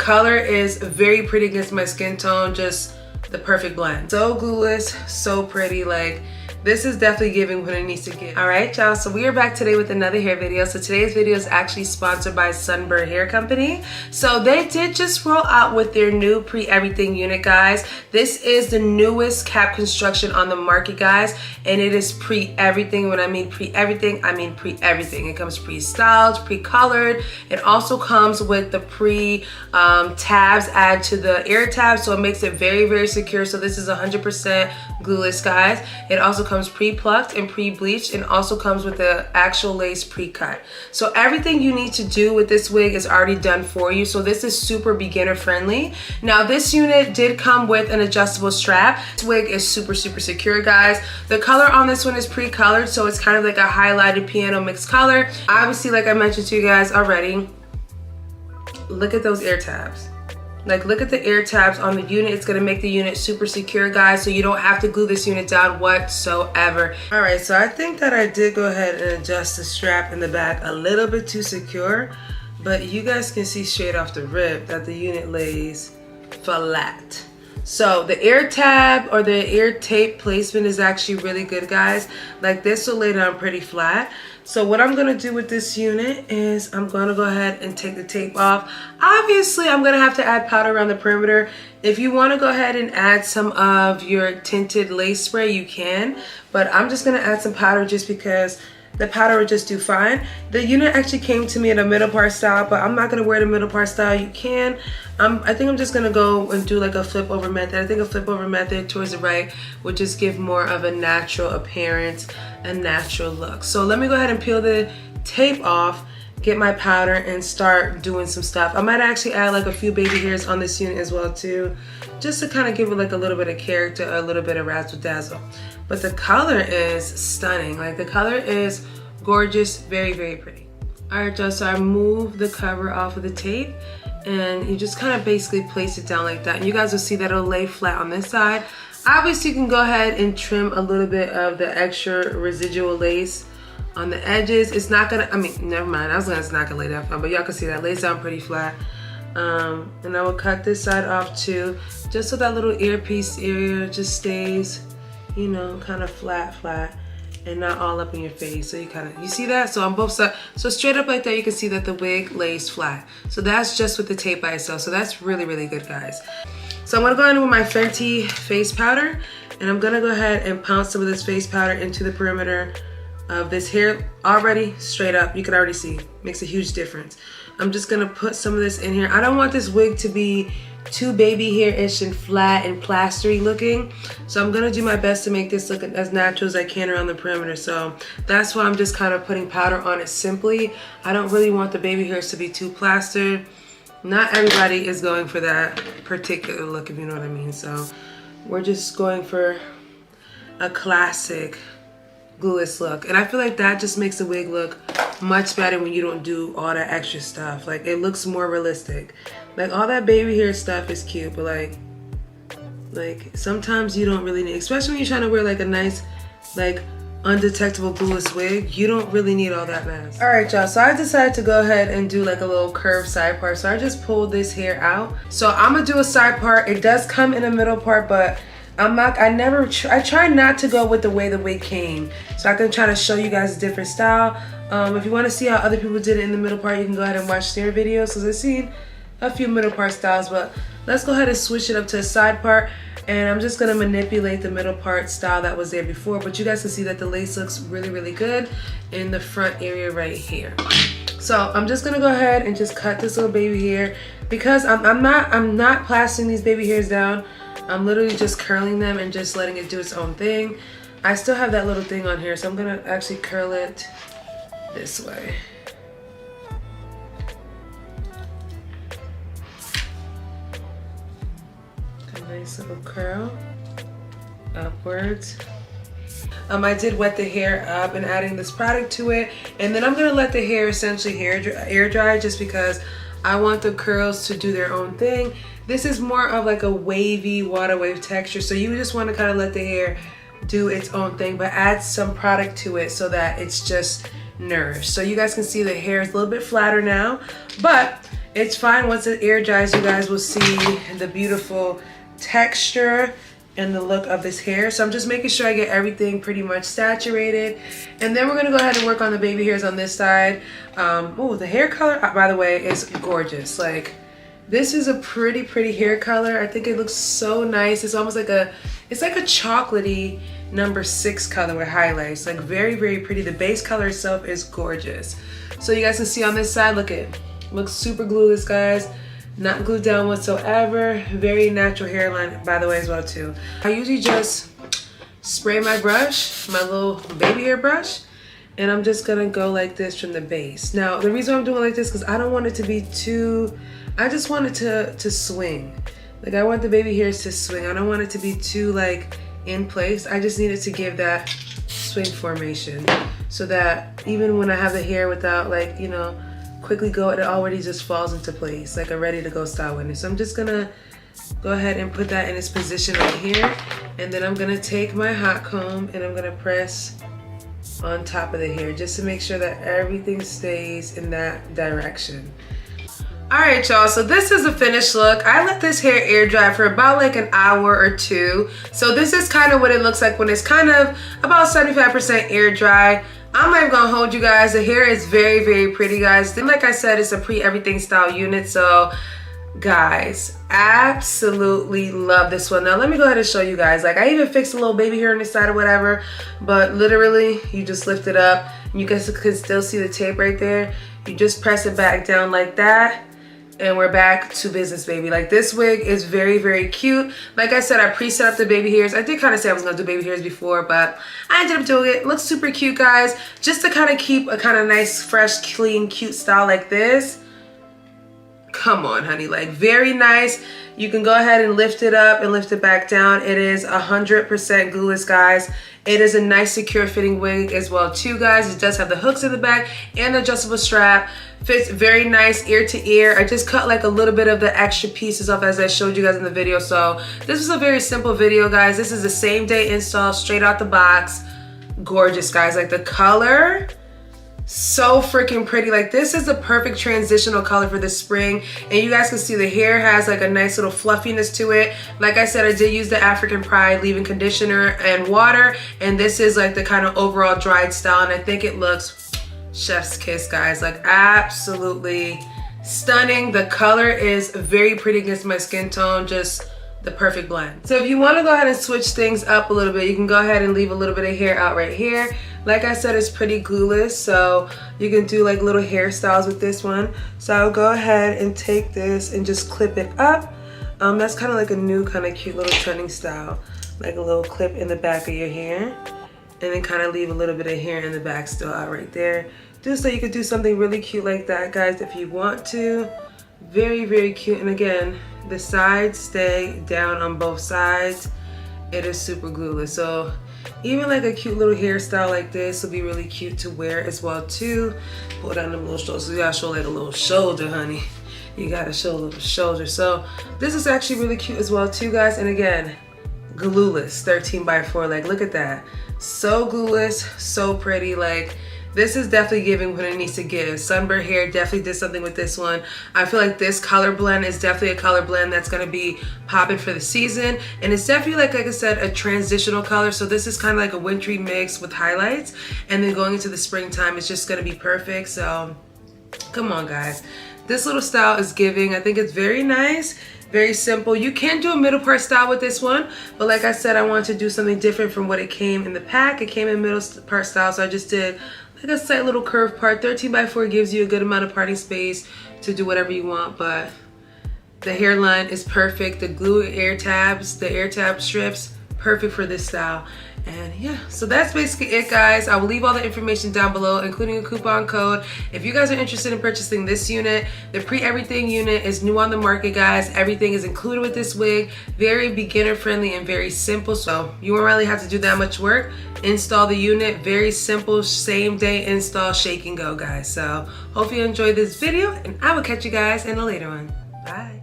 color is very pretty against my skin tone, just the perfect blend. So glueless, so pretty, like this is definitely giving what it needs to give. All right, y'all, so we are back today with another hair video. So today's video is actually sponsored by Sunber Hair Company. So they did just roll out with their new Pre-everything unit, guys. This is the newest cap construction on the market, guys, and it is Pre-everything. When I mean Pre-everything, I mean Pre-everything. It comes pre-styled, pre-colored. It also comes with the tabs added to the ear tabs, so it makes it very, very secure. So this is 100% glueless, guys. It also comes pre-plucked and pre-bleached, and also comes with the actual lace pre-cut. So everything you need to do with this wig is already done for you. So this is super beginner friendly. Now this unit did come with an adjustable strap. This wig is super, super secure, guys. The color on this one is pre-colored, so it's kind of like a highlighted piano mixed color. Obviously, like I mentioned to you guys already, look at those ear tabs. Like, look at the ear tabs on the unit. It's gonna make the unit super secure, guys, so you don't have to glue this unit down whatsoever. All right, so I think that I did go ahead and adjust the strap in the back a little bit too secure, but you guys can see straight off the rip that the unit lays flat. So the ear tab or the ear tape placement is actually really good, guys. Like, this will lay down pretty flat. So what I'm gonna do with this unit is I'm gonna go ahead and take the tape off. Obviously, I'm gonna have to add powder around the perimeter. If you wanna go ahead and add some of your tinted lace spray, you can, but I'm just gonna add some powder just because the powder would just do fine. The unit actually came to me in a middle part style, but I'm not gonna wear the middle part style. You can. I think I'm just gonna go and do like a flip over method. I think a flip over method towards the right would just give more of a natural appearance, a natural look. So let me go ahead and peel the tape off, get my powder, and start doing some stuff. I might actually add like a few baby hairs on this unit as well too, just to kind of give it like a little bit of character, a little bit of razzle dazzle. But the color is stunning. Like, the color is gorgeous, very, very pretty. All right, y'all, so I moved the cover off of the tape, and you just kind of basically place it down like that. And you guys will see that it'll lay flat on this side. Obviously, you can go ahead and trim a little bit of the extra residual lace on the edges. It's not gonna, I mean, never mind. I was gonna, it's not gonna lay down flat, but y'all can see that lays down pretty flat. And I will cut this side off too, just so that little earpiece area just stays, you know, kind of flat, and not all up in your face. So you see that? So on both sides, so straight up like that, you can see that the wig lays flat. So that's just with the tape by itself. So that's really, really good, guys. So I'm gonna go in with my Fenty face powder, and I'm gonna go ahead and pound some of this face powder into the perimeter of this hair. Already straight up, you can already see, makes a huge difference. I'm just gonna put some of this in here. I don't want this wig to be too baby hair-ish and flat and plastery looking, so I'm gonna do my best to make this look as natural as I can around the perimeter. So that's why I'm just kind of putting powder on it simply. I don't really want the baby hairs to be too plastered. Not everybody is going for that particular look, if you know what I mean. So we're just going for a classic glueless look, and I feel like that just makes the wig look much better when you don't do all that extra stuff. Like, it looks more realistic. Like, all that baby hair stuff is cute, but like sometimes you don't really need, especially when you're trying to wear like a nice, like, undetectable glueless wig, you don't really need all that mess. All right, y'all, so I decided to go ahead and do like a little curved side part. So I just pulled this hair out. So I'm gonna do a side part. It does come in a middle part, but I try not to go with the way the wig came, so I can try to show you guys a different style. If you want to see how other people did it in the middle part, you can go ahead and watch their videos, because I've seen a few middle part styles. But let's go ahead and switch it up to a side part, and I'm just gonna manipulate the middle part style that was there before. But you guys can see that the lace looks really, really good in the front area right here. So I'm just gonna go ahead and just cut this little baby hair, because I'm not plastering these baby hairs down. I'm literally just curling them and just letting it do its own thing. I still have that little thing on here, so I'm gonna actually curl it this way. A nice little curl upwards. I did wet the hair up and adding this product to it, and then I'm gonna let the hair essentially air dry, just because I want the curls to do their own thing. This is more of like a wavy water wave texture, so you just want to kind of let the hair do its own thing, but add some product to it so that it's just nourished. So you guys can see the hair is a little bit flatter now, but It's fine. Once it air dries, you guys will see the beautiful texture and the look of this hair. So I'm just making sure I get everything pretty much saturated. And then we're gonna go ahead and work on the baby hairs on this side. Oh, the hair color, by the way, is gorgeous. Like, this is a pretty hair color. I think it looks so nice. It's almost like it's like a chocolatey number 6 color with highlights. Like, very pretty. The base color itself is gorgeous. So you guys can see on this side, look it. Looks super glueless, guys. Not glued down whatsoever. Very natural hairline, by the way, as well too. I usually just spray my brush, my little baby hair brush, and I'm just gonna go like this from the base. Now, the reason I'm doing like this because I don't want it to be too, I just want it to swing. Like, I want the baby hairs to swing. I don't want it to be too like in place. I just need it to give that swing formation so that even when I have the hair without, like, you know, quickly go, it already just falls into place like a ready to go style winner. So I'm just gonna go ahead and put that in its position right here, and then I'm gonna take my hot comb and I'm gonna press on top of the hair just to make sure that everything stays in that direction. All right, y'all, so this is a finished look. I let this hair air dry for about like an hour or 2. So this is kind of what it looks like when it's kind of about 75% air dry. I'm not even gonna hold you guys. The hair is very pretty, guys. Then, like I said, it's a pre-everything style unit. So guys, absolutely love this one. Now let me go ahead and show you guys. Like, I even fixed a little baby hair on the side or whatever, but literally you just lift it up and you guys can still see the tape right there. You just press it back down like that, and we're back to business, baby. Like, this wig is very cute. Like I said, I pre-set up the baby hairs. I did kind of say I was gonna do baby hairs before, but I ended up doing it. It looks super cute, guys. Just to kind of keep a kind of nice, fresh, clean, cute style like this. Come on, honey, like, very nice. You can go ahead and lift it up and lift it back down. It is 100% glueless, guys. It is a nice, secure fitting wig as well too, guys. It does have the hooks in the back and the adjustable strap. Fits very nice ear to ear. I just cut like a little bit of the extra pieces off as I showed you guys in the video. So this is a very simple video, guys. This is the same day install, straight out the box. Gorgeous, guys. Like, the color, so freaking pretty. Like, this is the perfect transitional color for the spring. And you guys can see the hair has like a nice little fluffiness to it. Like I said, I did use the African Pride leave-in conditioner and water, and this is like the kind of overall dried style, and I think it looks chef's kiss, guys. Like, absolutely stunning. The color is very pretty against my skin tone, just the perfect blend. So if you want to go ahead and switch things up a little bit, you can go ahead and leave a little bit of hair out right here. Like I said, it's pretty glueless, so you can do like little hairstyles with this one. So I'll go ahead and take this and just clip it up. That's kind of like a new kind of cute little trending style, like a little clip in the back of your hair, and then kind of leave a little bit of hair in the back still out right there. Just so you could do something really cute like that, guys, if you want to. Very cute. And again, the sides stay down on both sides. It is super glueless. So even like a cute little hairstyle like this will be really cute to wear as well too. Pull down them little shoulders. So you gotta show like a little shoulder, honey. You gotta show a little shoulder. So this is actually really cute as well too, guys. And again, glueless, 13x4. Like, look at that. So glueless, so pretty. Like, this is definitely giving what it needs to give. Sunber hair definitely did something with this one. I feel like this color blend is definitely a color blend that's gonna be popping for the season. And it's definitely, like I said, a transitional color. So this is kind of like a wintry mix with highlights. And then going into the springtime, it's just gonna be perfect. So come on, guys. This little style is giving. I think it's very nice. Very simple. You can do a middle part style with this one, but like I said, I wanted to do something different from what it came in the pack. It came in middle part style, so I just did like a slight little curved part. 13x4 gives you a good amount of parting space to do whatever you want, but the hairline is perfect. The glue air tabs, the air tab strips, perfect for this style. And yeah, so that's basically it, guys. I will leave all the information down below, including a coupon code. If you guys are interested in purchasing this unit, the Pre-everything unit is new on the market, guys. Everything is included with this wig. Very beginner friendly and very simple, so you won't really have to do that much work. Install the unit, very simple, same day install, shake and go, guys. So hope you enjoyed this video, and I will catch you guys in a later one. Bye.